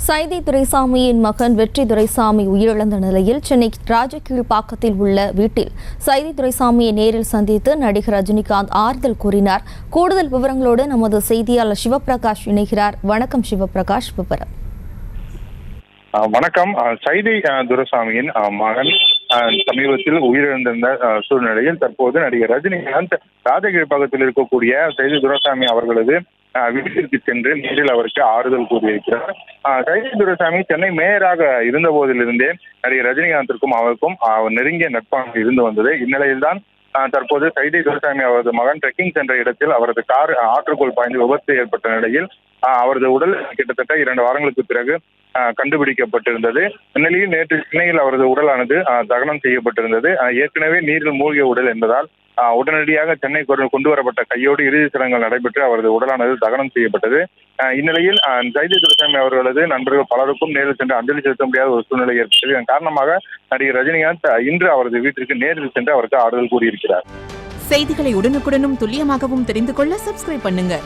சைதை துரைசாமியின் மகன் வெற்றி துரைசாமி உயிரிழந்த நிலையில் சென்னை ராஜகீழ்ப்பாக்கத்தில் உள்ள வீட்டில் சைதை துரைசாமியை நேரில் சந்தித்து நடிகர் ரஜினிகாந்த் ஆறுதல் கூறினார். கூடுதல் விவரங்களோடு நமது செய்தியாளர் சிவபிரகாஷ் இணைகிறார். வணக்கம் சிவபிரகாஷ். விவரம். வணக்கம். சைதை துரைசாமியின் மகன் சமீபத்தில் உயிரிழந்திருந்த சூழ்நிலையில் தற்போது நடிகர் ரஜினிகாந்த் ராஜகீழ்ப்பாக்கத்தில் இருக்கக்கூடிய சைதை துரைசாமி அவர்களது வீட்டிற்கு சென்று நேரில் அவருக்கு ஆறுதல் கூறியிருக்கிறார். சைதை துரைசாமி சென்னை மேயராக இருந்த போதிலிருந்தே நடிகர் ரஜினிகாந்திற்கும் அவருக்கும் நெருங்கிய நட்பாக இருந்து வந்தது. இந்நிலையில்தான் தற்போது சைதை துரைசாமி அவரது மகன் ட்ரெக்கிங் சென்ற இடத்தில் அவரது கார் ஆற்றுக்குள் பாய்ந்து விபத்து ஏற்பட்ட நிலையில் அவரது உடல் கிட்டத்தட்ட 2 வாரங்களுக்கு பிறகு கண்டுபிடிக்கப்பட்டிருந்தது. இந்நிலையில் நேற்று சென்னையில் அவரது உடலானது தகனம் செய்யப்பட்டிருந்தது. ஏற்கனவே நீரில் மூழ்கிய உடல் என்பதால் உடனடியாக சென்னை கொண்டு வரப்பட்ட கையோடு இறுதி சடங்குகள் நடைபெற்று அவரது உடலானது தகனம் செய்யப்பட்டது. இந்நிலையில் சைதை துரைசாமி அவர்களது நண்பர்கள் பலருக்கும் நேரில் சென்று அஞ்சலி செலுத்த முடியாத ஒரு சூழ்நிலை ஏற்பட்டது. இதன் காரணமாக நடிகர் ரஜினிகாந்த் இன்று அவரது வீட்டிற்கு நேரில் சென்று அவருக்கு ஆறுதல் கூறியிருக்கிறார். செய்திகளை உடனுக்குடனும் துல்லியமாகவும் தெரிந்து கொள்ள சப்ஸ்கிரைப் பண்ணுங்க.